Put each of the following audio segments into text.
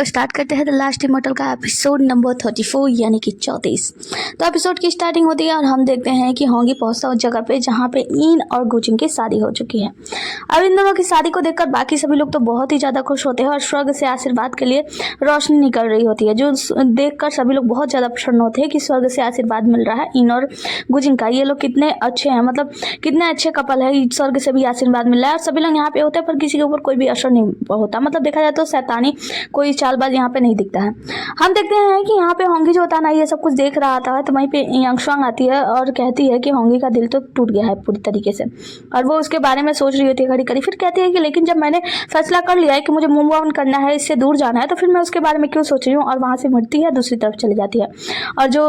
तो स्टार्ट करते हैं द लास्ट इमॉर्टल का एपिसोड नंबर 34 यानी कि 34। तो एपिसोड की स्टार्टिंग होती है और हम देखते हैं कि होंगी पहुंचता उस जगह पे जहां पे इन और गुजिंग की शादी हो चुकी है। अब इन दोनों की शादी को देखकर बाकी सभी लोग तो बहुत ही ज़्यादा खुश होते हैं और स्वर्ग से आशीर्वाद के लिए रोशनी निकल रही होती है, जो देखकर सभी लोग बहुत ज़्यादा प्रसन्न होते हैं कि स्वर्ग से आशीर्वाद मिल रहा है इन और गुजिंग का। ये लोग कितने अच्छे हैं, मतलब कितने अच्छे कपल है, स्वर्ग से भी आशीर्वाद मिल रहा है और सभी लोग यहाँ पे होते हैं पर किसी के ऊपर कोई भी असर नहीं होता। मतलब देखा जाए तो शैतानी कोई चालबाज यहाँ पे नहीं दिखता है। हम देखते हैं कि यहाँ पे होंगी जो होता है ना, ये सब कुछ देख रहा था तो वहीं पे यांगशुआंग आती है और कहती है कि होंगी का दिल तो टूट गया है पूरी तरीके से और वो उसके बारे में सोच रही होती है खड़ी खड़ी। फिर कहती है कि लेकिन जब मैंने फैसला कर लिया है कि मुझे मूव ऑन करना है, इससे दूर जाना है, तो फिर मैं उसके बारे में क्यों सोच रही हूँ। और वहाँ से मुड़ती है, दूसरी तरफ चली जाती है और जो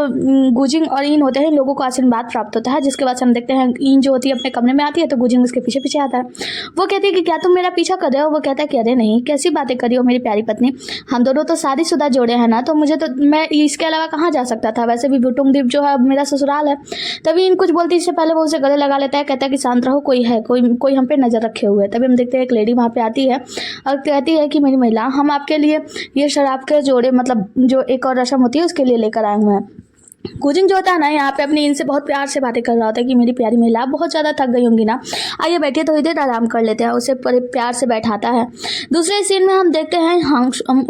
गुजिंग और इन होते हैं इन लोगों को आशीर्वाद प्राप्त होता है। जिसके बाद हम देखते हैं इन जो होती है अपने कमरे में आती है तो गुजिंग उसके पीछे पीछे आता है। वो कहती है कि क्या तुम मेरा पीछा कर रहे हो। वो कहता है कि अरे नहीं, कैसी बातें करी हो मेरी प्यारी पत्नी, हम दोनों तो शादीशुदा जोड़े हैं ना, तो मुझे तो मैं इसके अलावा कहाँ जा सकता था। वैसे भी वुटुंग द्वीप जो है मेरा ससुराल है। तभी इन कुछ बोलती इससे पहले वो उसे गले लगा लेता है, कहता है कि शांत रहो, कोई है, कोई हम पे नजर रखे हुए है। तभी हम देखते हैं एक लेडी वहाँ पे आती है और कहती है कि मेरी महिला, हम आपके लिए ये शराब के जोड़े, मतलब जो एक और रस्म होती है उसके लिए लेकर आए हुए हैं। गुजिंग जो होता है ना यहाँ पे अपनी इनसे बहुत प्यार से बातें कर रहा होता है कि मेरी प्यारी महिला, आप बहुत ज़्यादा थक गई होंगी ना, आइए बैठिए थोड़ी देर आराम कर लेते हैं। उसे बड़े प्यार से बैठाता है। दूसरे सीन में हम देखते हैं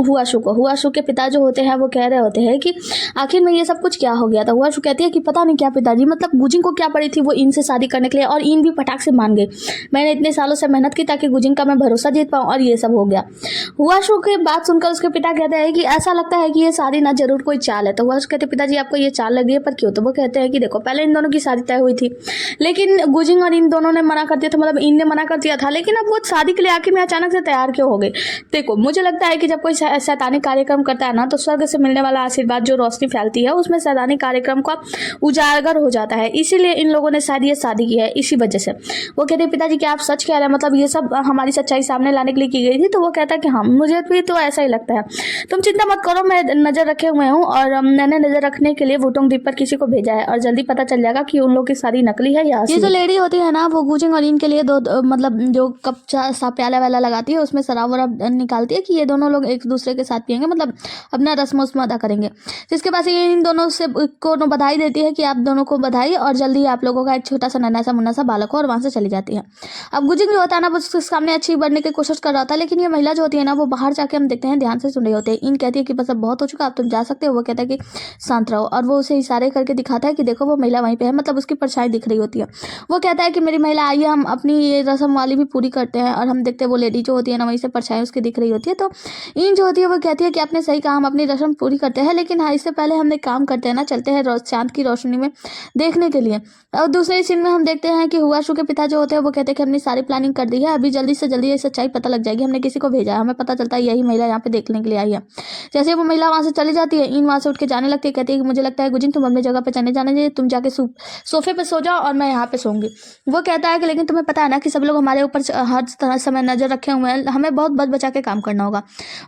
हुआशु को। हुआशु के पिता जो होते हैं वो कह रहे होते हैं कि आखिर में ये सब कुछ क्या हो गया था। हुआशु कहती है कि पता नहीं क्या पिताजी, मतलब गुजिंग को क्या पड़ी थी वो इनसे शादी करने के लिए और इन भी पटाख से मान गई। मैंने इतने सालों से मेहनत की ताकि गुजिंग का मैं भरोसा जीत पाऊँ और ये सब हो गया। हुआशु की बात सुनकर उसके पिता कहते हैं कि ऐसा लगता है कि ये शादी ना जरूर कोई चाल है। तो हुआशु कहते पिताजी आपको ये चाल लगी है, पर क्यों। तो वो कहते हैं कि देखो पहले इन दोनों की शादी तय हुई थी लेकिन गुजिंग और इन दोनों ने मना कर दिया था, मतलब इन ने मना कर दिया था, लेकिन अब वो शादी के लिए आखिर में अचानक से तैयार क्यों हो गए। देखो मुझे लगता है कि जब कोई शैतानी कार्यक्रम करता है ना तो स्वर्ग से मिलने वाला आशीर्वाद जो रोशनी फैलती है उसमें शैतानी कार्यक्रम का उजागर हो जाता है, इसीलिए इन लोगों ने शायद ये शादी की है इसी वजह से। वो कहते हैं पिताजी कि आप सच कह रहे हैं, मतलब ये सब हमारी सच्चाई सामने लाने के लिए की गई थी। तो वो कहता है कि हाँ मुझे भी तो ऐसा ही लगता है, तुम चिंता मत करो, मैं नजर रखे हुए हूँ और मैंने नजर रखने के लिए वुटुंग द्वीप पर किसी को भेजा है और जल्दी पता चल जाएगा कि उन लोग की शादी नकली है या असली। ये जो लेडी होती है ना वो गुजिंग और इनके लिए मतलब जो कप चा प्याला वाला लगाती है उसमें शराब वराब निकालती है कि ये दोनों लोग एक दूसरे के साथ पियेंगे, मतलब अपना रस्म उस्म अदा करेंगे। जिसके पास ये इन दोनों से को बधाई देती है कि आप दोनों को बधाई और जल्दी आप लोगों का एक छोटा सा नन्हा सा मुन्ना सा बालक हो, और वहाँ से चली जाती है। अब गुजिंग जो होता है ना वो उसके सामने अच्छी बनने की कोशिश कर रहा था, लेकिन ये महिला जो होती है ना वो बाहर जाके हम देखते हैं ध्यान से सुन रही होते हैं। इन कहती है कि बस अब बहुत हो चुका, आप तुम जा सकते हो। वो कहता है कि शांत रहो और वो उसे इशारे करके दिखाता है कि देखो वो महिला वहीं पे है, मतलब उसकी परछाई दिख रही होती है। वो कहता है कि मेरी महिला आइए हम अपनी ये रस्म वाली भी पूरी करते हैं और हम देखते हैं वो लेडी जो होती है ना वहीं से परछाई उसकी दिख रही होती है। तो इन जो होती है वो कहती है कि आपने सही कहा, हम अपनी रस्म पूरी करते हैं, लेकिन हाँ इससे पहले हम एक काम करते हैं ना, चलते हैं चांद की रोशनी में देखने के लिए। और दूसरे सीन में हम देखते हैं कि हुआशु के पिता जो होते हैं वो कहते हैं कि हमने सारी प्लानिंग कर दी है, अभी जल्दी से जल्दी ये सच्चाई पता लग जाएगी, हमने किसी को भेजा है, हमें पता चलता है यही महिला यहाँ पे देखने के लिए आई है। जैसे वो महिला वहाँ से चली जाती है इन वहाँ से उठ के जाने लगती है, कहती है कि मुझे लगता है गुजिंग तुम अपनी जगह पे चले जाने चाहिए, तुम जाके सोफे पे सो जाओ और मैं यहाँ पे सोऊंगी। वो कहता है कि लेकिन तुम्हें पता है ना कि सब लोग हमारे ऊपर हर समय नजर रखे हुए हैं, हमें बहुत बच बचा के काम करना होगा।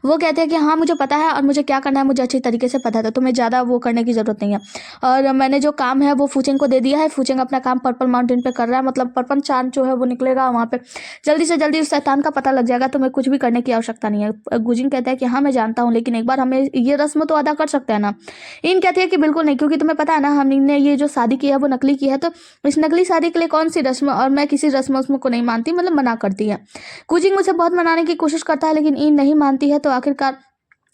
वो कहते हैं कि हाँ मुझे पता है और मुझे क्या करना है मुझे अच्छी तरीके से पता है, तो तुम्हें ज़्यादा वो करने की जरूरत नहीं है। और मैंने जो काम है वो फूचेंग को दे दिया है, फूचेंग अपना काम पर्पल माउंटेन पे कर रहा है, मतलब पर्पल चांद जो है वो निकलेगा वहाँ पे, जल्दी से जल्दी उस शैतान का पता लग जाएगा, तुम्हें कुछ भी करने की आवश्यकता नहीं है। गुजिंग कहता है कि हाँ मैं जानता हूँ, लेकिन एक बार हमें ये रस्म तो अदा कर सकते हैं ना। इन कहती है कि बिल्कुल नहीं, क्योंकि तुम्हें पता है ना हमने ये जो शादी की है वो नकली की है, तो इस नकली शादी के लिए कौन सी रस्म, और मैं किसी रस्म उसम को नहीं मानती, मतलब मना करती है। गुजिंग मुझे बहुत मनाने की कोशिश करता है लेकिन इन नहीं मानती है। तो आखिरकार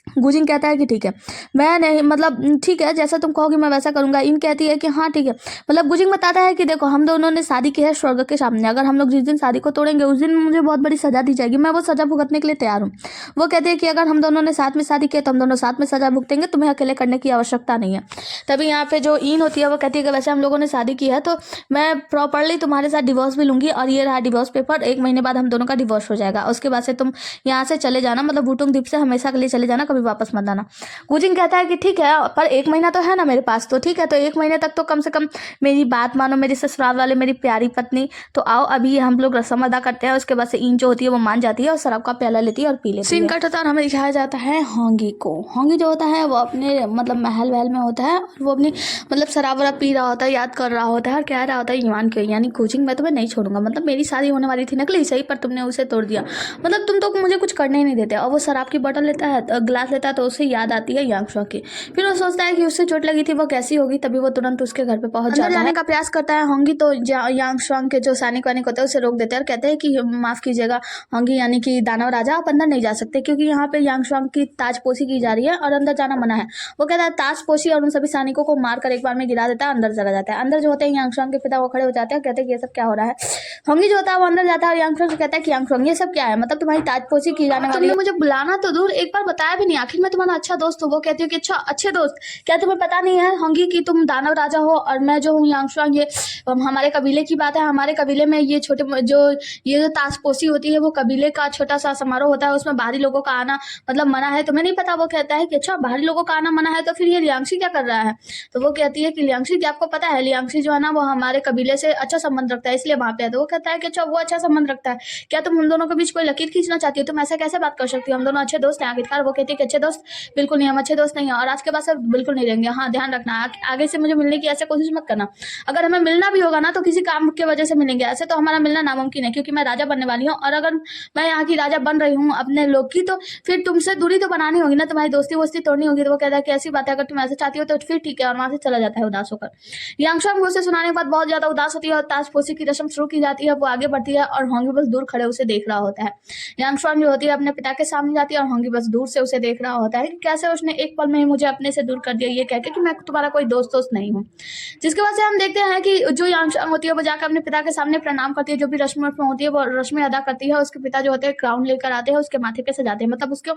गुजिंग कहता है कि ठीक है मैं नहीं, मतलब ठीक है जैसा तुम कहोगी मैं वैसा करूंगा। इन कहती है कि हाँ ठीक है। मतलब गुजिंग बताता है कि देखो हम दोनों ने शादी की है स्वर्ग के सामने, अगर हम लोग जिस दिन शादी को तोड़ेंगे उस दिन मुझे बहुत बड़ी सजा दी जाएगी, मैं वो सजा भुगतने के लिए तैयार हूँ। वो कहते हैं कि अगर हम दोनों ने साथ में शादी की तो हम दोनों साथ में सजा भुगतेंगे, तुम्हें अकेले करने की आवश्यकता नहीं है। तभी यहाँ पे जो इन होती है वो कहती है कि वैसे हम लोगों ने शादी की है तो मैं प्रॉपरली तुम्हारे साथ डिवोर्स भी लूंगी, और ये रहा डिवोर्स पेपर, 1 महीने बाद हम दोनों का डिवोर्स हो जाएगा। उसके बाद से तुम यहाँ से चले जाना, मतलब वुटुंग द्वीप से हमेशा के लिए चले जाना, कभी वापस मत आना। गुजिंग कहता है कि ठीक है पर 1 महीना तो है ना मेरे पास, तो ठीक है तो 1 महीने तक तो कम से कम मेरी बात मानो मेरी ससुराल वाले, मेरी प्यारी पत्नी। तो आओ अभी हम लोग रस्म अदा करते हैं। उसके बाद से इन जो होती है वो मान जाती है और शराब का प्याला लेती है और पी लेती है। सीन कट होता है और हमें दिखाया जाता है होंगी को। होंगी जो होता है वो अपने मतलब महल वहल में होता है और वो अपनी मतलब शराब वराब पी रहा होता है, याद कर रहा होता है और कह रहा होता है ईमान क्यों, यानी गुजिंग मैं तुम्हें नहीं छोड़ूंगा, मतलब मेरी शादी होने वाली थी नकली सही पर तुमने उसे तोड़ दिया, मतलब तुम तो मुझे कुछ करने ही नहीं देते। और वो शराब की बोतल लेता है, ग्लास काट लेता है तो उसे याद आती है यांगशुआंग की। फिर वो सोचता है कि उससे चोट लगी थी वो कैसी होगी, तभी वो तुरंत उसके घर पे पहुंच जाता है। जाने का प्रयास करता है होंगी तो यांगशुआंग के जो सैनिक वैनिक होते हैं उसे रोक देते हैं और कहते हैं कि माफ कीजिएगा होंगी यानी कि दानव राजा, आप अंदर नहीं जा सकते क्योंकि यहाँ पे यांगशुआंग की ताजपोशी की जा रही है और अंदर जाना मना है। वो कहता है ताजपोशी और उन सभी सैनिकों को मारकर एक बार में गिरा देता है, अंदर चला जाता है। अंदर जो होते हैं यांगशुआंग के पिता वो खड़े हो जाते हैं, कहते हैं कि ये सब क्या हो रहा है। होंगी जो होता है वो अंदर जाता है और यांगशुआंग से कहता है कि यांगशुआंग ये सब क्या है, मतलब तुम्हारी ताजपोशी की जाने वाली है, मुझे बुलाना तो दूर एक बार बताया भी नहीं, आखिर मैं तुम्हारा अच्छा दोस्त हूँ। वो कहती है कि अच्छा अच्छे दोस्त, क्या तुम्हें पता नहीं है होंगी कि तुम दानव राजा हो और मैं जो हूँ यांगशुआंग, ये हमारे कबीले की बात है। हमारे कबीले में ये छोटे जो ताजपोशी होती है वो कबीले का छोटा सा समारोह होता है, उसमें बाहरी लोगों का आना मतलब मना है, तुम्हें नहीं पता। वो कहता है कि अच्छा बाहरी लोगों का आना मना है तो फिर ये लियांगशी क्या कर रहा है। तो वो कहती है कि लियांगशी क्या आपको पता है, लियांगशी जो है ना वो हमारे कबीले से अच्छा संबंध रखता है इसलिए वहां पे है। तो वो कहता है कि अच्छा वो अच्छा संबंध रखता है, क्या तुम हम दोनों के बीच कोई लकीर खींचना चाहती हो, तुम ऐसा कैसे बात कर सकती हो, हम दोनों अच्छे दोस्त हैं। आखिरकार वो कहती है कि अच्छे दोस्त बिल्कुल नहीं, हम अच्छे दोस्त नहीं है और आज के बाद से बिल्कुल नहीं रहेंगे। हाँ ध्यान रखना आगे से मुझे मिलने की ऐसे कोशिश मत करना, अगर हमें मिलना भी होगा ना तो किसी काम की वजह से मिलेंगे, ऐसे तो हमारा मिलना नामुमकिन है क्योंकि मैं राजा बनने वाली हूँ और अगर मैं यहाँ की राजा बन रही हूँ अपने लोग की तो फिर तुमसे दूरी तो बनानी होगी ना, तुम्हारी दोस्ती वोस्ती तोड़नी होगी। तो वो कहता है कि ऐसी बात है, अगर तुम ऐसे चाहती हो तो फिर ठीक है, और वहां से चला जाता है उदास होकर। यांगशुआंग उसे सुनाने के बाद बहुत ज्यादा उदास होती है और ताजपोशी की रस्म शुरू की जाती है। वो आगे बढ़ती है और होंगी बस दूर खड़े उसे देख रहा होता है। यांगशुआंग जो होती है अपने पिता के सामने जाती है और होंगी बस दूर से उसे देख रहा होता है कि कैसे उसने एक पल में ही मुझे अपने से दूर कर दिया, ये कहकर कि मैं तुम्हारा कोई दोस्त नहीं हूँ। जिसकी वजह से हम देखते हैं कि जो यांगशुआंग होती है वो जाकर अपने पिता के सामने प्रणाम करती है, जो भी रस्म होती है वो रस्में अदा करती है। उसके पिता जो होते हैं क्राउन लेकर आते हैं, उसके माथे पे सजाते हैं, मतलब उसको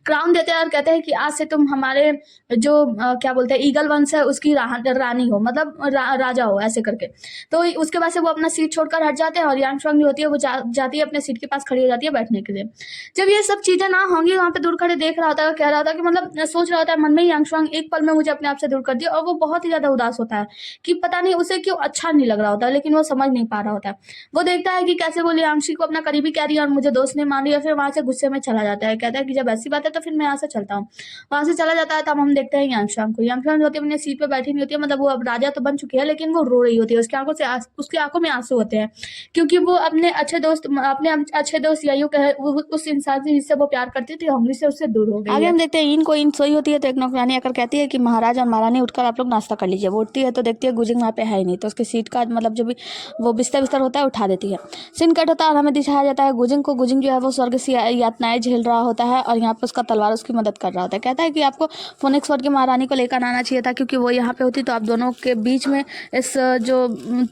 क्राउन देते हैं और कहते हैं कि आज से तुम हमारे जो क्या बोलते हैं ईगल वंश है उसकी रानी हो, मतलब राजा हो, ऐसे करके। तो उसके बाद से वो अपना सीट छोड़कर हट जाते हैं और यांगशुआंग जो होती है वो जाती है अपने सीट के पास खड़ी हो जाती है बैठने के लिए। जब ये सब चीजें ना होंगी वहां पे दूर खड़े देख रहा होता है, कह रहा होता है कि मतलब सोच रहा होता है मन में यांगशुआंग एक पल में मुझे अपने आप से दूर कर दिया, और वो बहुत ही ज्यादा उदास होता है कि पता नहीं उसे क्यों अच्छा नहीं लग रहा होता, लेकिन वो समझ नहीं पा रहा होता है। वो देखता है कि कैसे वो लियांगशी को अपना करीबी कह रही है और मुझे दोस्त ने मान लिया, फिर वहां से गुस्से में चला जाता है। कहता है कि जब ऐसी बात है तो फिर मैं यहाँ से चलता हूँ। वहां से चला जाता है। तब हम देखते हैं यांगशुआंग को। यांगशुआंग होती है अपने सीट पे बैठी नहीं होती है, मतलब वो अब राजा तो बन चुकी है लेकिन वो रो रही होती है, उसकी आंखों में आंसू होते हैं क्योंकि वो अपने अच्छे दोस्त यायू उस इंसान से जिससे वो प्यार करती थी होंगी से उससे दूर हो गई। आगे हम देखते हैं इन सोई होती है तो एक नौकरानी आकर कहती है कि महाराज और महारानी उठकर आप लोग नाश्ता कर लीजिए। वो उठती है तो देखती है गुजिंग वहाँ पे है ही नहीं, तो उसकी सीट का मतलब जो भी वो बिस्तर होता है उठा देती है। सीन कट होता है और हमें दिखाया जाता है गुजिंग को। गुजिंग जो है वो स्वर्ग से यातनाएं झेल रहा होता है और यहाँ पे उसका तलवार उसकी मदद कर रहा होता है। कहता है कि आपको फोनिक्स वर्ड की महारानी को लेकर आना चाहिए था क्योंकि वो यहाँ पे होती तो आप दोनों के बीच में इस जो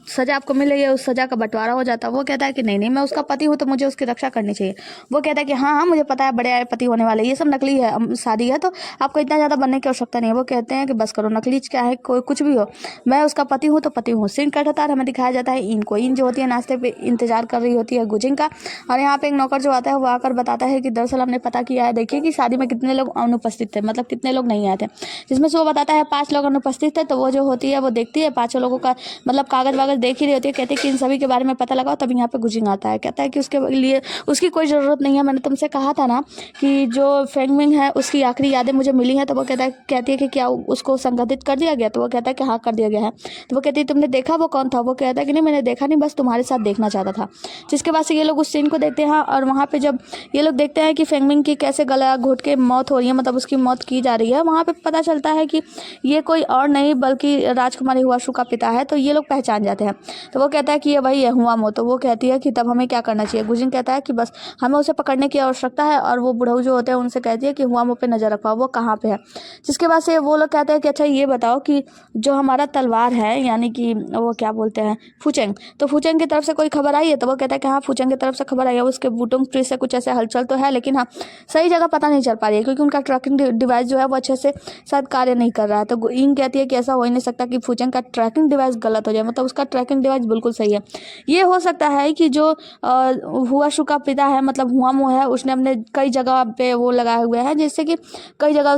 सजा आपको मिल रही है उस सजा का बंटवारा हो जाता। वो कहता है कि नहीं मैं उसका पति हूँ तो मुझे उसकी रक्षा करनी चाहिए। वो कहता है कि हाँ मुझे पता है बड़े पति होने वाले, ये सब नकली है शादी है तो आपको इतना ज़्यादा बनने की आवश्यकता नहीं है। वो कहते हैं कि बस करो, नकली क्या है, कोई कुछ भी हो, मैं उसका पति हूँ तो पति हूँ। सीन कट होता है हमें दिखाया जाता है इन जो होती है नाश्ते पे इंतजार कर रही होती है गुजिंग का, और यहाँ पे एक नौकर जो आता है वो आकर बताता है कि दरअसल हमने पता किया है, देखिए कि शादी में कितने लोग अनुपस्थित थे, मतलब कितने लोग नहीं आए थे, जिसमें से वो बताता है 5 लोग अनुपस्थित थे। तो वो जो होती है वो देखती है 5 लोगों का मतलब कागज वागज देख ही रही होती है, कहती है कि इन सभी के बारे में पता लगाओ। तब यहाँ पे गुजिंग आता है, कहता है कि उसके लिए उसकी कोई ज़रूरत नहीं है, मैंने तुमसे कहा था ना कि जो फेंगमिंग है उसकी आखिरी यादें मुझे मिली हैं। तो वो कहती है कि क्या उसको संगठित कर दिया गया। तो वो कहता है कि हाँ कर दिया गया है। तो वो कहती है तुमने देखा वो कौन था। वो कहता है कि नहीं मैंने देखा नहीं, बस तुम्हारे साथ देखना चाहता था। जिसके बाद से ये लोग उस सीन को देखते हैं और वहाँ पे जब ये लोग देखते हैं कि फेंगमिंग की कैसे गला घोट के मौत हो रही है, मतलब उसकी मौत की जा रही है, वहाँ पे पता चलता है कि ये कोई और नहीं बल्कि राजकुमारी हुआशु का पिता है। तो ये लोग पहचान जाते हैं। तो वो कहता है कि ये वही है हुआमो। तो वो कहती है कि तब हमें क्या करना चाहिए। गुजिंग कहता है कि बस हमें उसे पकड़ने की आवश्यकता है, और वो बुढ़ऊ जो होते हैं उनसे कहती है कि हुआमो पे नजर रखवाओ, वो कहाँ पे है। जिसके बाद से वो लोग कहते हैं कि अच्छा ये बताओ कि जो हमारा तलवार है यानी कि वो क्या बोलते हैं फुचेंग, तो फुचेंग की तरफ से कोई खबर आई है। तो वो कहता है कि हाँ फुचेंग की तरफ से खबर आई है, उसके बूटोंग ट्री से कुछ ऐसे हलचल तो है, लेकिन हाँ सही जगह पता नहीं चल पा रही है क्योंकि उनका ट्रैकिंग डिवाइस जो है वो अच्छे से शायद कार्य नहीं कर रहा है। तो इंग कहती है कि ऐसा हो ही नहीं सकता कि फुचेंग का ट्रैकिंग डिवाइस गलत हो जाए, मतलब उसका ट्रैकिंग डिवाइस बिल्कुल सही है। ये हो सकता है कि जो हुआशु का पिता है मतलब हुआमो है, उसने अपने कई जगह पे वो लगाए हुए हैं जिससे कि कई जगह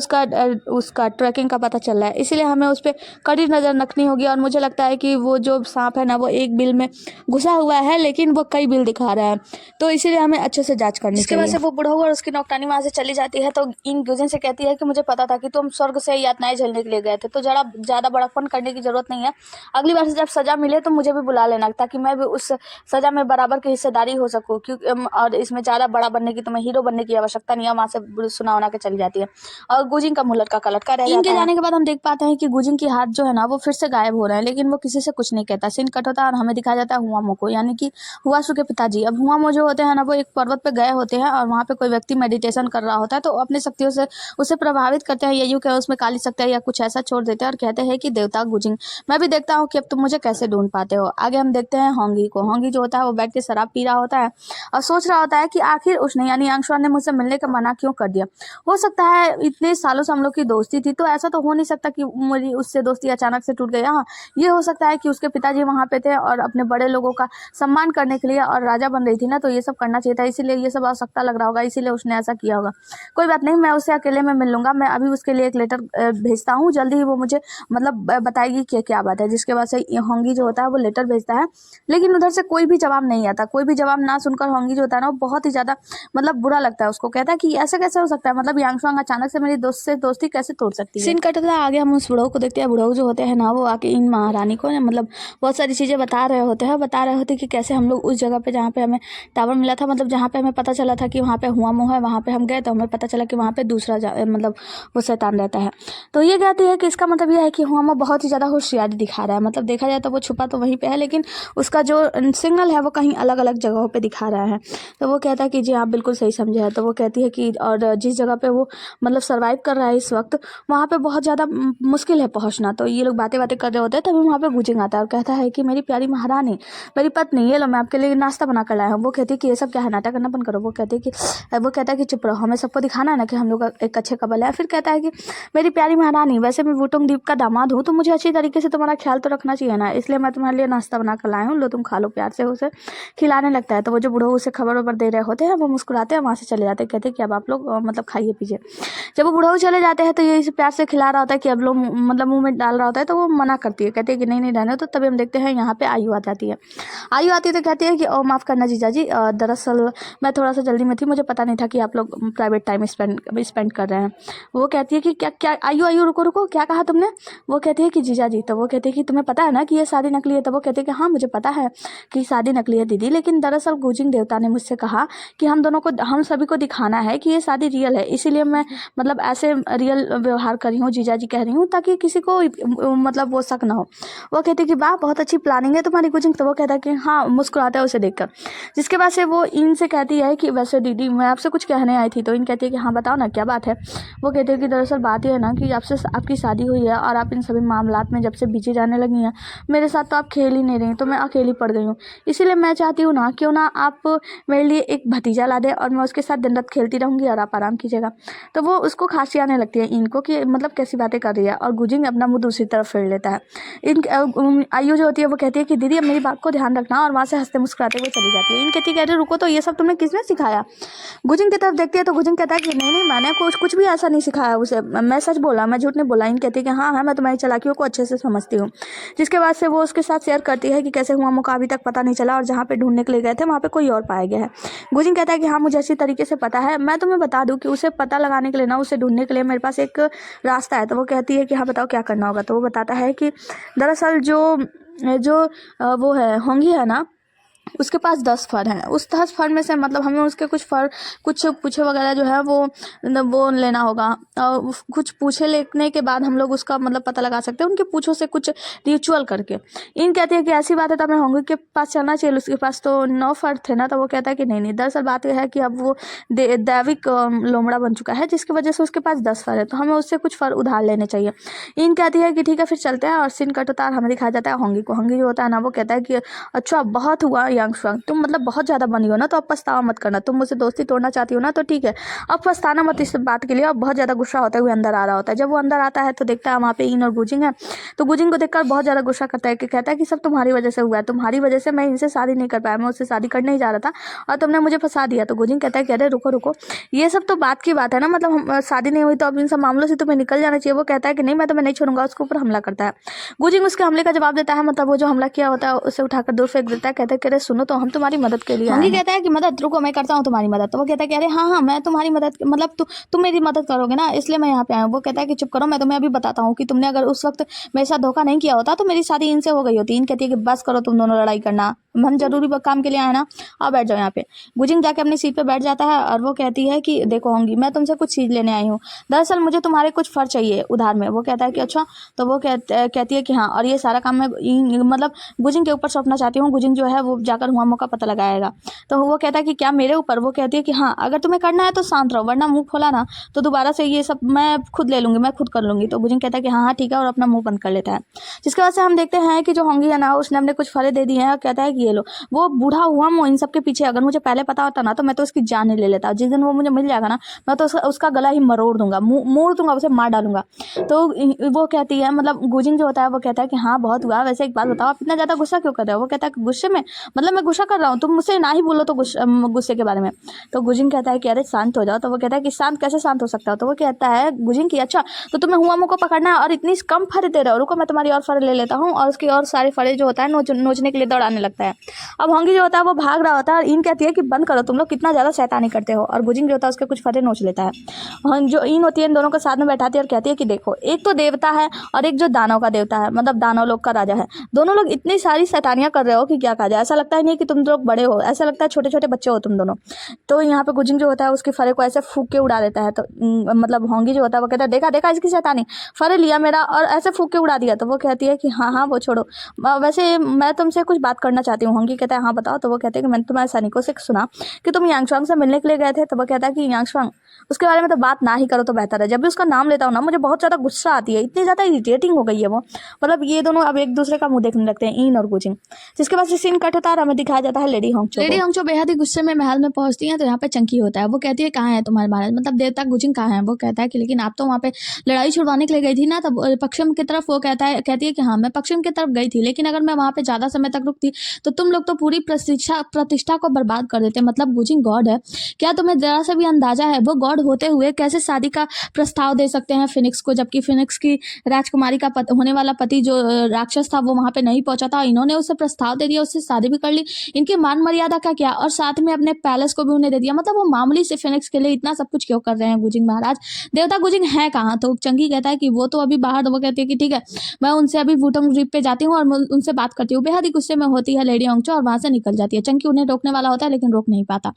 उसका ट्रैकिंग का पता चल रहा है, इसलिए हमें उस पर कड़ी नज़र रखनी होगी। और मुझे लगता है कि वो जो सांप है ना वो एक बिल में घुसा हुआ है लेकिन वो कई बिल दिखा रहा है, तो इसीलिए हमें अच्छे से जांच करनी चाहिए। इसके बाद से वो बुढ़ऊ और उसकी नौकरानी वहाँ से चली जाती है। तो इन गुजिन से कहती है कि मुझे पता था कि तुम स्वर्ग से यातनाएं झेलने के लिए गए थे, तो ज़्यादा बड़ापन करने की जरूरत नहीं है। अगली बार से जब सजा मिले तो मुझे भी बुला लेना ताकि मैं भी उस सजा में बराबर की हिस्सेदारी हो सकूँ, क्योंकि और इसमें ज़्यादा बड़ा बनने की तुम्हें हीरो बनने की आवश्यकता नहीं है। वहाँ से सुना बना के चली जाती है और गुजिंग का मुंह लटका का लटका रह जाता है। इनके जाने के बाद हम देख पाते हैं कि गुजिंग की हाथ जो है ना वो फिर से गायब हो रहे हैं, लेकिन वो किसी से कुछ नहीं कहता। सीन कट होता है और हमें दिखाया जाता है हुआमो को, यानी कि हुआसू के पिताजी। अब हुआमो जो होते हैं ना वो एक पर्वत पे गए होते हैं और वहाँ पे कोई व्यक्ति मेडिटेशन कर रहा होता है, तो अपनी शक्तियों से उसे प्रभावित करते हैं, ये क्या उसमें काली शक्ति या कुछ ऐसा छोड़ देते हैं और कहते हैं कि देवता गुजिंग, मैं भी देखता हूँ कि अब तुम मुझे कैसे ढूंढ पाते हो। आगे हम देखते हैं होंगी को। होंगी जो होता है वो बैठ के शराब पी रहा होता है और सोच रहा होता है कि आखिर उसने यानी यांगशुआन ने मुझसे मिलने का मना क्यों कर दिया। हो सकता है इतने सालों से हम लोग की दोस्ती थी, तो ऐसा तो हो नहीं सकता कि मेरी उससे दोस्ती अचानक से टूट गई। हाँ, ये हो सकता है कि उसके पिताजी वहाँ पे थे और अपने बड़े लोगों का सम्मान करने के लिए, और राजा बन रही थी ना, तो ये सब करना चाहिए था, इसीलिए ये सब आवश्यकता लग रहा होगा, इसीलिए उसने ऐसा किया होगा। कोई बात नहीं, मैं उससे अकेले में मिल लूंगा। मैं अभी उसके लिए एक लेटर भेजता हूँ, जल्दी ही वो मुझे मतलब बताएगी कि क्या बात है। जिसके बाद से होंगी जो होता है वो लेटर भेजता है, लेकिन उधर से कोई भी जवाब नहीं आता। कोई भी जवाब ना सुनकर होंगी जो होता है ना वो बहुत ही ज्यादा मतलब बुरा लगता है उसको। कहता है कि ऐसा कैसे हो सकता है, मतलब यांगशुआंग अचानक से मेरी दोस्त से दोस्ती कैसे तोड़ सकती है। सीन कटता है आगे, हम उस बुढ़ऊ को देखते हैं। बुढ़ऊ जो होते हैं ना वो आके इन महारानी को मतलब बहुत सारी चीजें बता रहे होते हैं कि कैसे हम लोग उस जगह पे जहाँ पे हमें टावर मिला था, मतलब जहाँ पे हमें पता चला था कि वहाँ पे हुआमो है, वहाँ पे हम गए तो हमें पता चला कि वहाँ पे दूसरा मतलब वो शैतान रहता है। तो ये कहती है कि इसका मतलब यह है कि हुआमो बहुत ही ज़्यादा होशियारी दिखा रहा है, मतलब देखा जाए तो वो छुपा तो वहीं पे है, लेकिन उसका जो सिग्नल है वो कहीं अलग अलग जगहों पे दिखा रहा है। तो वो कहता है कि जी आप बिल्कुल सही समझे हैं। तो वो कहती है कि और जिस जगह पे वो मतलब सर्वाइव कर रहा है इस वक्त, वहाँ पे बहुत ज़्यादा मुश्किल है पहुँचना। तो ये लोग बातें कर रहे होते हैं, तभी वहाँ पे गुजिंग आता है और कहता है कि मेरी प्यारी महारानी, मेरी पत्नी, ये लो मैं आपके लिए नाश्ता बना कर लाया हूँ। वो कहती है कि ये सब क्या है, नाटक करना बंद करो। वो कहता है कि चुप रहो, हमें सबको दिखाना है ना कि हम लोग एक अच्छे कपल है। फिर कहता है कि मेरी प्यारी महारानी, वैसे मैं वुटुंग द्वीप का दामाद हूँ, तो मुझे अच्छी तरीके से तुम्हारा ख्याल तो रखना चाहिए ना, इसलिए मैं तुम्हारे लिए नाश्ता बना कर लाया हूँ, लो तुम खा लो। प्यार से उसे खिलाने लगता है। तो वो जो बूढ़ो उसे खबर वबर दे रहे होते हैं वो मुस्कुराते हैं, वहाँ से चले जाते हैं, कहते हैं कि अब आप लोग मतलब खाइए पीजिए। जब वो बूढ़ो चले जाते हैं तो ये इसे प्यार से खिला रहा होता है कि अब लोग मतलब मुंह में डाल रहा होता है, तो वो मना करती है, कहते हैं कि नहीं नहीं रहने। तो तभी हम देखते हैं यहाँ पे आयु आ जाती है। आयु आती है तो कहती है कि ओ माफ़ करना जीजा जी, दरअसल मैं थोड़ा सा जल्दी में थी, मुझे पता नहीं था कि आप लोग प्राइवेट टाइम स्पेंड कर रहे हैं। वो कहती है कि क्या क्या आयु आयु रुको रुको, क्या कहा तुमने। वो कहती है कि जीजा जी। तो वो कहती है कि तुम्हें पता है ना कि ये शादी नकली है। तो वो कहते हैं कि हाँ मुझे पता है कि शादी नकली है दीदी, लेकिन दरअसल गुजिंग देवता ने मुझसे कहा कि हम सभी को दिखाना है कि ये शादी रियल है, इसीलिए मैं मतलब ऐसे रियल व्यवहार कर रही हूँ, जीजा जी कह रही हूँ, ताकि किसी को मतलब वो शक ना हो। वो कहती है कि वाह बहुत अच्छी प्लानिंग है तुम्हारी गुजिंग। तो वो कहता है कि हाँ, मुस्कुराता है उसे देखकर। जिसके बाद से वो इनसे कहती है कि वैसे दीदी मैं आपसे कुछ कहने आई थी। तो इन कहती है कि हाँ बताओ ना क्या बात है। वो कहते हैं कि दरअसल बात यह है ना कि आपसे आपकी शादी हुई है और आप इन सभी मामलात में जब से बिजी जाने लगी हैं, मेरे साथ तो आप खेल ही नहीं रही, तो मैं अकेली पड़ गई हूँ। इसीलिए मैं चाहती हूँ ना क्यों ना आप मेरे लिए एक भतीजा ला दे और मैं उसके साथ दिन रात खेलती रहूँगी और आप आराम कीजिएगा। तो वो उसको खांसी आने लगती है इनको कि मतलब कैसी बातें कर रही है, और गुजिंग अपना मुंह दूसरी तरफ फेर लेता है। आयु जो होती है वो कहती है कि दीदी अब मेरी बात को ध्यान रखना, और वहाँ से हंसते मुस्कुराते हुए चली जाती है। इन कहती है रुको, तो ये सब तुमने किसने सिखाया। गुजिंग की तरफ देखती है तो गुजिंग कहता है कि नहीं नहीं मैंने कुछ भी ऐसा नहीं सिखाया उसे, मैं सच बोला, मैं झूठ नहीं बोला। इन कहती है कि हाँ हाँ मैं तुम्हारी चालाकियों को अच्छे से समझती हूँ। जिसके बाद से वो उसके साथ शेयर करती है कि कैसे हुआमो का अभी तक पता नहीं चला और जहाँ पे ढूंढने के लिए गए थे वहाँ पे कोई और पाया गया है। गुजिंग कहता है कि हाँ मुझे अच्छी तरीके से पता है, मैं तुम्हें बता दूं कि उसे पता लगाने के लिए ना, उसे ढूंढने के लिए मेरे पास एक रास्ता है। तो वो कहती है कि हाँ बताओ क्या करना होगा। तो वो बताता है कि दरअसल जो वो है होंगी है ना, उसके पास 10 फर हैं। उस 10 फर में से मतलब हमें उसके कुछ पूछे वगैरह जो है वो लेना होगा, और कुछ पूछे लेने के बाद हम लोग उसका मतलब पता लगा सकते हैं उनके पूछों से कुछ रिचुअल करके। इन कहती है कि ऐसी बात है तो हमें होंगी के पास चलना चाहिए, उसके पास तो 9 फर थे ना। तो वो कहता है कि नहीं दरअसल बात यह है कि अब वो दैविक लोमड़ा बन चुका है, जिसकी वजह से उसके पास 10 फर है, तो हमें उससे कुछ फर उधार लेने चाहिए। इन कहती है कि ठीक है फिर चलते हैं, और सीन कट होता है, हमें दिखाया जाता है होंगी को। होंगी जो होता है ना वो कहता है कि अच्छा बहुत हुआ यांगशुआंग, तुम मतलब बहुत ज़्यादा बनी हो ना, तो अब पछतावा मत करना, तुम मुझसे दोस्ती तोड़ना चाहती हो ना, तो ठीक है अब पछताना मत इस बात के लिए। अब बहुत ज़्यादा गुस्सा होते हुए अंदर आ रहा होता है। जब वो अंदर आता है तो देखता है वहाँ पे इन और गुजिंग है। तो गुजिंग को देखकर बहुत ज़्यादा गुस्सा करता है कि कहता है कि सब तुम्हारी वजह से हुआ है, तुम्हारी वजह से मैं इनसे शादी नहीं कर पाया, मैं उससे शादी करने ही जा रहा था और तुमने मुझे फंसा दिया। तो गुजिंग कहता है कि अरे रुको रुको, ये सब तो बात की बात है ना, मतलब हम शादी नहीं हुई तो अब इन सब मामलों से तुम्हें निकल जाना चाहिए। वो कहता है कि नहीं मैं तुम्हें नहीं छोड़ूंगा, उसके ऊपर हमला करता है। गुजिंग उसके हमले का जवाब देता है, मतलब वो जो हमला किया होता है उसे उठाकर दूर फेंक देता है। कहता है कि अरे सुनो तो हम तुम्हारी मदद के लिए आए हैं। कहता है कि मदद, रुको मैं करता हूँ तुम्हारी मदद। तो वो कहता है कि अरे हाँ मैं तुम्हारी मदद मतलब तुम मेरी मदद करोगे ना, इसलिए मैं यहाँ पे आया हूँ। वो कहता है कि चुप करो, मैं तुम्हें अभी बताता हूँ कि तुमने अगर उस वक्त मेरे साथ धोखा नहीं किया होता तो मेरी शादी इनसे हो गई होती। इन कहती है कि बस करो तुम दोनों लड़ाई करना, हम जरूरी काम के लिए आए ना, आप बैठ जाओ यहाँ पे। गुजिंग जाके अपनी सीट पे बैठ जाता है और वो कहती है कि देखो होंगी, मैं तुमसे कुछ चीज़ लेने आई हूँ, दरअसल मुझे तुम्हारे कुछ फर चाहिए उधार में। वो कहता है कि अच्छा। तो वो कहती है कि हाँ, और ये सारा काम मैं मतलब गुजिंग के ऊपर सौंपना चाहती हूँ। गुजिंग जो है वो जाकर हुआमो का पता लगाएगा। तो वो कहता है कि क्या मेरे ऊपर? वो कहती है कि हाँ, अगर तुम्हें करना है तो शांत रहो, वरना मुंह खोला ना तो दोबारा से ये सब मैं खुद ले लूँगी, मैं खुद कर लूँगी। तो गुजिंग कहता है कि हाँ हाँ ठीक है, और अपना मुंह बंद कर लेता है। जिसकी वजह से हम देखते हैं कि जो होंगी है ना, उसने अपने कुछ फरे दे दिए हैं और कहता है कि ये लो। वो बूढ़ा हुआमो इन सब के पीछे, अगर मुझे पहले पता होता ना तो मैं तो उसकी जान ही ले लेता। जिस दिन वो मुझे मिल जाएगा ना, मैं तो उसका गला ही मरोड़ दूंगा, मोड़ दूंगा, उसे मार डालूंगा। तो वो कहती है, मतलब गुजिंग जो होता है वो कहता है कि हाँ बहुत हुआ, वैसे एक बात बताओ, आप इतना ज़्यादा गुस्सा क्यों कर रहे हो? वो कहता है कि गुस्से में, मतलब मैं गुस्सा कर रहा हूँ, तुम मुझसे ना ही बोलो तो गुस्से के बारे में। तो गुजिंग कहता है कि अरे शांत हो जाओ। तो वो कहता है कि शांत कैसे शांत हो सकता हो? तो वो कहता है गुजिंग की अच्छा, तो तुम्हें हुआमो को पकड़ना है और इतनी कम फरे दे रहे हो, रुको मैं तुम्हारी और फरे ले लेता हूँ। और उसकी और सारे फरे जो होता है नोचने के लिए दौड़ाने लगता है। अब होंगी जो होता है वो भाग रहा होता है और इन कहती है कि बंद करो, तुम लोग कितना ज़्यादा शैतानी करते हो। और गुजिंग जो होता है उसके कुछ फरे नोच लेता है। जो इन होती है इन दोनों को साथ में बैठाती है और कहती है कि देखो, एक तो देवता है और एक जो दानव का देवता है, मतलब दानव लोग का राजा है। दोनों लोग इतनी सारी शैतानियां कर रहे हो कि क्या कहा जाए। ऐसा लगता ही नहीं कि तुम लोग बड़े हो, ऐसा लगता है छोटे छोटे बच्चे हो तुम दोनों। तो यहाँ पे गुजिंग जो होता है उसके फरे को ऐसे फूक के उड़ा देता है। तो मतलब होंगी जो होता है वो कहता है देखा देखा इसकी शैतानी, फरे लिया मेरा और ऐसे फूक के उड़ा दिया। तो वो कहती है कि हाँ हाँ वो छोड़ो, वैसे मैं तुमसे कुछ बात करना चाहती हूँ। होंगी कहता है हाँ बताओ। तो वो कहते हैं कि मैंने तुम्हारे सैनिकों से सुना कि तुम यांगशुआंग से मिलने के लिए गए थे। तो वो कहता है कि यांगशुआंग, उसके बारे में तो बात ना ही करो तो बेहतर है। जब भी उसका नाम लेता हूँ ना मुझे बहुत ज़्यादा गुस्सा आती है, इतनी ज़्यादा इरिटेटिंग हो गई है वो। मतलब ये दोनों अब एक दूसरे का मुंह देखने लगते हैं, इन और गुजिंग। जिसके बाद से सीन कट होता है और हमें दिखाया जाता है लेडी होंगचो। लेडी होंगचो बेहद ही गुस्से में महल में पहुंचती है। तो यहाँ पे चंकी होता है, वो कहती है कहाँ है तुम्हारे महाराज, मतलब देवता गुजिंग कहाँ है? वो कहता है कि लेकिन आप तो वहाँ पे लड़ाई छुड़वाने के लिए गई थी ना, तब पश्चिम की तरफ। वो कहती है कि हाँ मैं पश्चिम की तरफ गई थी, लेकिन अगर मैं वहाँ पे ज़्यादा समय तक रुकती तो तुम लोग तो पूरी प्रतिष्ठा को बर्बाद कर देते। मतलब गुजिंग गॉड है क्या? तुम्हें जरा सा भी अंदाजा है वो गॉड होते हुए कैसे शादी का प्रस्ताव दे सकते हैं फिनिक्स को, जबकि फिनिक्स की राजकुमारी का होने वाला पति जो राक्षस था वो वहां पे नहीं पहुंचा था। इन्होंने उसे प्रस्ताव दे दिया, उससे शादी भी कर ली। इनकी मान मर्यादा का क्या, और साथ में अपने पैलेस को भी उन्हें दे दिया। मतलब वो मामूली से फिनिक्स के लिए इतना सब कुछ क्यों कर रहे हैं गुजिंग महाराज? देवता गुजिंग है कहाँ? तो चंगी कहता है कि वो तो अभी बाहर। वो कहती है कि ठीक है, मैं उनसे अभी वुटोंग द्वीप पे जाती हूँ और उनसे बात करती हूँ। बेहद ही गुस्से में होती है लेडी होंगचो और वहां से निकल जाती है। चंकी उन्हें रोकने वाला होता है लेकिन रोक नहीं पाता।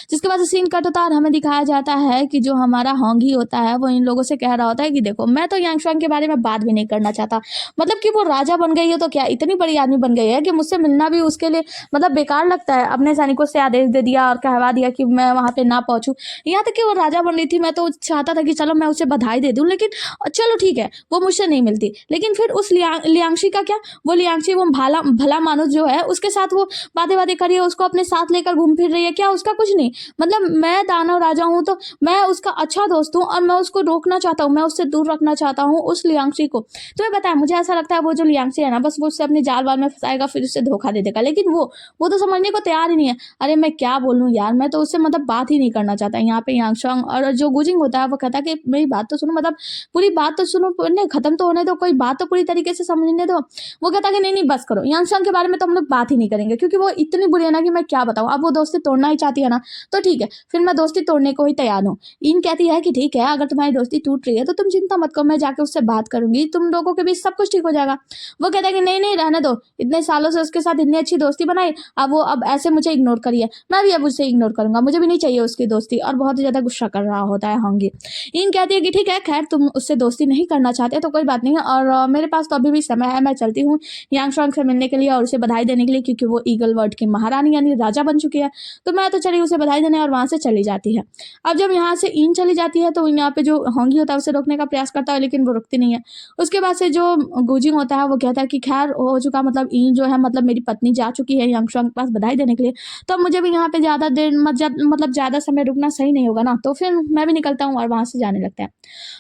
जिसके बाद सीन कट होता है और हमें दिखाया जाता है कि जो हमारा होंगी होता है वो इन लोगों से कह रहा होता है कि देखो मैं तो यांगशुआंग के बारे में बात भी नहीं करना चाहता। मतलब कि वो राजा बन गई है तो क्या इतनी बड़ी आदमी बन गई है कि मुझसे मिलना भी उसके लिए मतलब बेकार लगता है। अपने सैनिकों से आदेश दे दिया और कहवा दिया कि मैं वहां पे ना पहुंचूं। यहाँ तक कि वो राजा बन रही थी, मैं तो चाहता था कि चलो मैं उसे बधाई दे दूं, लेकिन चलो ठीक है वो मुझसे नहीं मिलती। लेकिन फिर उस लियांगशी का क्या? वो लियांगशी वो भला मानुस जो है उसके साथ वो बातें बातें करी है, उसको अपने साथ लेकर घूम फिर रही है, क्या उसका कुछ नहीं? मतलब मैं दानव राजा हूँ तो मैं उसका अच्छा दोस्त हूँ और मैं उसको रोकना चाहता हूँ, मैं उससे दूर रखना चाहता हूँ उस लियांगशी को। तुम्हें पता है मुझे ऐसा लगता है वो जो लियांगशी है ना बस वो उससे अपने जाल वाल में फंसाएगा फिर उससे धोखा दे देगा, लेकिन वो तो समझने को तैयार ही नहीं है। अरे मैं क्या बोलूँ यार, मैं तो उससे मतलब बात ही नहीं करना चाहता। यहाँ पे यांगशुआंग और जो गुजिंग होता है वो कहता है कि मेरी बात तो सुनो, मतलब पूरी बात तो सुनो, नहीं खत्म तो होने दो, कोई बात तो पूरी तरीके से समझने दो। वो कहता है कि नहीं नहीं बस करो, यांगशुआंग के बारे में तो हम लोग बात ही नहीं करेंगे क्योंकि वो इतनी बुरी है ना कि मैं क्या बताऊँ। अब वो दोस्ती तोड़ना ही चाहती है ना, तो ठीक है फिर मैं दोस्ती तोड़ने को ही तैयार हूँ। इन कहती है कि ठीक है अगर तुम्हारी दोस्ती टूट रही है तो तुम चिंता मत करो, मैं जाके उससे बात करूंगी, तुम लोगों के बीच सब कुछ ठीक हो जाएगा। वो कहता है कि नहीं नहीं रहने दो, इतने सालों से उसके साथ इतनी अच्छी दोस्ती बनाई, अब वो अब ऐसे मुझे इग्नोर करिए, मैं भी अब उससे इग्नोर करूंगा, मुझे भी नहीं चाहिए उसकी दोस्ती। और बहुत ही ज्यादा गुस्सा कर रहा होता है होंगी। इन कहती है कि ठीक है खैर तुम उससे दोस्ती नहीं करना चाहते तो कोई बात नहीं है, और मेरे पास तो अभी भी समय है, मैं चलती हूँ यांगशुआंग से मिलने के लिए और उसे बधाई देने के लिए, क्योंकि वो ईगल वर्ल्ड की महारानी यानी राजा बन चुकी है। तो मैं तो चली उसे बधाई देने और वहां से चली जाती है। अब जब यहाँ से इन चली जाती है तो यहाँ पे जो होंगी होता है उसे रोकने का प्रयास करता है लेकिन वो रुकती नहीं है। उसके बाद से जो गुजिंग होता है वो कहता है कि खैर हो चुका, मतलब इन जो है मतलब मेरी पत्नी जा चुकी है यांगशुआंग के पास बधाई देने के लिए, तो मुझे भी यहाँ पे ज्यादा देर मतलब ज्यादा समय रुकना सही नहीं होगा ना, तो फिर मैं भी निकलता हूँ और वहां से जाने लगता है।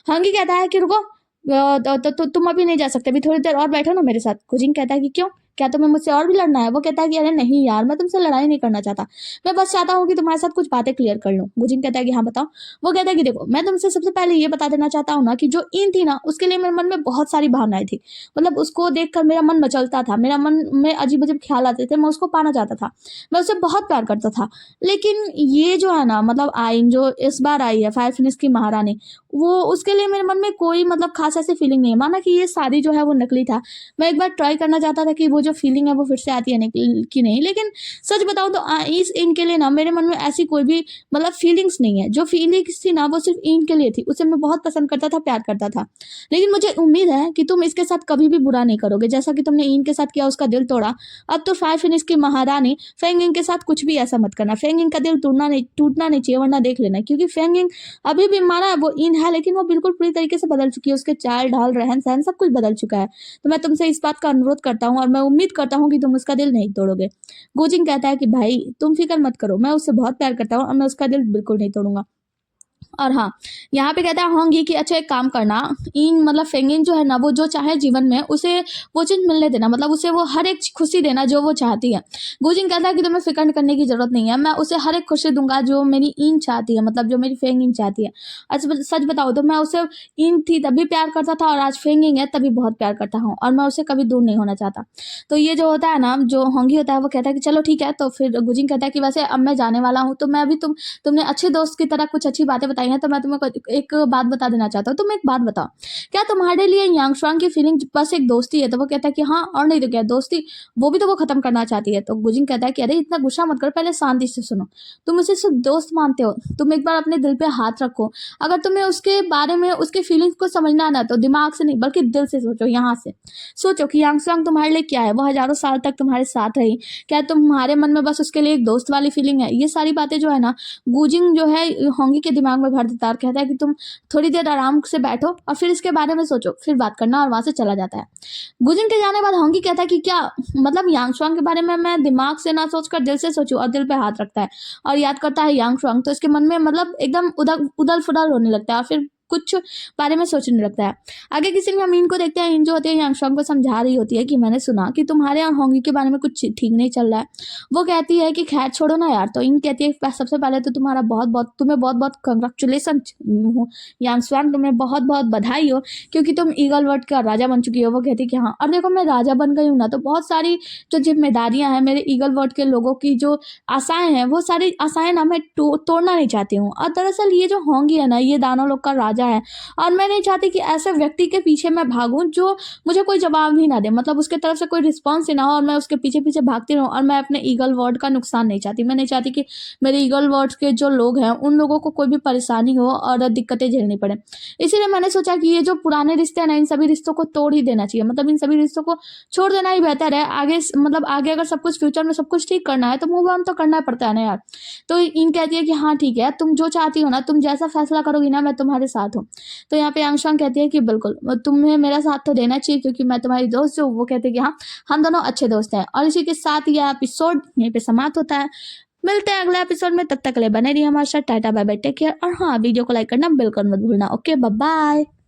होंगी कहता है कि रुको, तो तुम अभी नहीं जा सकते, अभी थोड़ी देर और बैठो ना मेरे साथ। गुजिंग कहता है कि क्यों, क्या तुम्हें मुझसे और भी लड़ना है? वो कहता है कि अरे नहीं यार मैं तुमसे लड़ाई नहीं करना चाहता, मैं बस चाहता हूँ कि तुम्हारे साथ कुछ बातें क्लियर कर लूँ। गुजिंग कहता है कि हाँ बताओ। वो कहता है कि देखो मैं तुमसे सबसे पहले ये बता देना चाहता हूँ ना कि जो इन थी ना उसके लिए मेरे मन में बहुत सारी भावनाएं थी। मतलब उसको देखकर मेरा मन मचलता था, मेरा मन में अजीब अजीब ख्याल आते थे, मैं उसको पाना चाहता था, मैं उससे बहुत प्यार करता था। लेकिन ये जो है ना मतलब आइन जो इस बार आई है फायर फिनिक्स की महारानी, वो उसके लिए मेरे मन में कोई मतलब खास ऐसी फीलिंग नहीं है। माना कि ये शादी जो है वो नकली था, मैं एक बार ट्राई करना चाहता था कि वो जो फीलिंग है वो फिर से आती है कि नहीं, लेकिन सच बताऊँ तो इस इनके लिए ना मेरे मन में ऐसी कोई भी मतलब फीलिंग्स नहीं है। जो फीलिंग्स थी ना वो सिर्फ इनके लिए थी, उसे मैं बहुत पसंद करता था, प्यार करता था। लेकिन मुझे उम्मीद है कि तुम इसके साथ कभी भी बुरा नहीं करोगे, जैसा कि तुमने इन के साथ किया, उसका दिल तोड़ा। अब तो 5 फिनिश की महारानी फेंगिंग के साथ कुछ भी ऐसा मत करना। फेंगिंग का दिल टूटना नहीं चाहिए, वरना देख लेना, क्योंकि फेंगिंग अभी भी माना वो इन है, लेकिन वो बिल्कुल पूरी तरीके से बदल चुकी है। उसके चाल ढाल रहन सहन सब कुछ बदल चुका है। तो मैं तुमसे इस बात का अनुरोध करता हूँ और मैं उम्मीद करता हूँ कि तुम उसका दिल नहीं तोड़ोगे। गोजिंग कहता है कि भाई तुम फिक्र मत करो, मैं उससे बहुत प्यार करता हूँ और मैं उसका दिल बिल्कुल नहीं तोड़ूंगा। और हाँ, यहाँ पे कहता है होंगी कि अच्छा एक काम करना, इन मतलब फेंगिन जो है ना, वो जो चाहे जीवन में उसे वो चीज़ मिलने देना, मतलब उसे वो हर एक खुशी देना जो वो चाहती है। गुजिन कहता है कि तुम्हें फिक्र करने की जरूरत नहीं है, मैं उसे हर एक खुशी दूंगा जो मेरी इन चाहती है, मतलब जो मेरी फेंगिन चाहती है। अच्छा सच बताओ तो मैं उसे इन थी तभी प्यार करता था और आज फेंगिंग है तभी बहुत प्यार करता हूँ, और मैं उसे कभी दूर नहीं होना चाहता। तो ये जो होता है ना, जो होंगी होता है, वो कहता है कि चलो ठीक है। तो फिर गुजिन कहता है कि वैसे अब मैं जाने वाला हूँ, तो मैं अभी तुमने अच्छे दोस्त की तरह कुछ अच्छी बातें बताई हैं, तो मैं तुम्हें एक बात बता देना चाहता हूँ। तुम एक बात बताओ, क्या तुम्हारे लिए यांग शुआंग की फीलिंग बस एक दोस्ती है? तो वो कहता है कि हाँ, और नहीं तो क्या दोस्ती, वो भी तो वो खत्म करना चाहती है। तो गुजिन कहता है कि अरे इतना गुस्सा मत करो, पहले शांति से सुनो। तुम उसे सिर्फ दोस्त मानते हो, तुम एक बार अपने दिल पे हाथ रखो। अगर तुम्हें उसके बारे में उसके फीलिंग्स को समझना है ना, तो दिमाग से नहीं बल्कि दिल से सोचो। यहाँ से सोचो कि यांग शुआंग तुम्हारे लिए क्या है। वो हजारों साल तक तुम्हारे साथ रही, क्या तुम्हारे मन में बस उसके लिए एक दोस्त वाली फीलिंग है? ये सारी बातें जो है ना, गुजिंग जो है होंगी के दिमाग में भर देता है और कहता है कि तुम थोड़ी देर आराम से बैठो और फिर इसके बारे में सोचो, फिर बात करना, और वहां से चला जाता है। गुजिंग के जाने बाद होंगी कहता है कि क्या मतलब यांग शुआंग के बारे में मैं दिमाग से ना सोचकर दिल से सोचूं? और दिल पे हाथ रखता है और याद करता है यांग शुआंग। तो इसके मन में मतलब एकदम उदल फुदल होने लगता है और फिर कुछ बारे में सोचने लगता है। आगे किसी में हम इन को देखते हैं, इन जो होती है यांग शुआंग को समझा रही होती है कि मैंने सुना कि तुम्हारे और होंगी के बारे में कुछ ठीक नहीं चल रहा है। वो कहती है कि खैर छोड़ो ना यार। तो इन कहती है सबसे पहले तो तुम्हें बहुत बहुत कंग्रेचुलेसन यांग शुआंग, तुम्हें बहुत बहुत बधाई हो, क्योंकि तुम ईगल वर्ड का राजा बन चुकी हो। वो कहती है कि हाँ, और देखो मैं राजा बन गई हूँ ना, तो बहुत सारी जो जिम्मेदारियां हैं मेरे ईगल वर्ड के लोगों की, जो आशाएं हैं, वो सारी आशाएं ना मैं तोड़ना नहीं चाहती हूँ। और दरअसल ये जो होंगी है ना, ये दानव लोग का राजा है, और मैं नहीं चाहती कि ऐसे व्यक्ति के पीछे मैं भागूं जो मुझे कोई जवाब ही ना दे, मतलब उसके तरफ से कोई रिस्पॉन्स ही ना हो और मैं उसके पीछे पीछे भागती रहूं। और मैं अपने ईगल वर्ड का नुकसान नहीं चाहती, मैं नहीं चाहती कि मेरे ईगल वर्ड्स के जो लोग हैं उन लोगों को कोई भी परेशानी हो और दिक्कतें झेलनी पड़े। इसीलिए मैंने सोचा कि ये जो पुराने रिश्ते हैं ना, इन सभी रिश्तों को तोड़ ही देना चाहिए, मतलब इन सभी रिश्तों को छोड़ देना ही बेहतर है। आगे मतलब आगे अगर सब कुछ फ्यूचर में सब कुछ ठीक करना है तो मूव ऑन तो करना पड़ता है ना यार। तो इन कहती है कि हाँ ठीक है, तुम जो चाहती हो ना, तुम जैसा फैसला करोगी ना, मैं तुम्हारे साथ हूँ। तो यहाँ पे यांगशांग कहती है कि बिल्कुल तुम्हें मेरा साथ तो देना चाहिए, क्योंकि मैं तुम्हारी दोस्त हूँ। वो कहते हैं कि हाँ, हम दोनों अच्छे दोस्त हैं। और इसी के साथ यह एपिसोड यहीं पे समाप्त होता है। मिलते हैं अगले एपिसोड में, तब तक के लिए बने रहिए हमारे साथ। Ta-ta bye bye, take care. और हाँ, वीडियो को लाइक करना बिल्कुल मत भूलना। Okay, bye bye.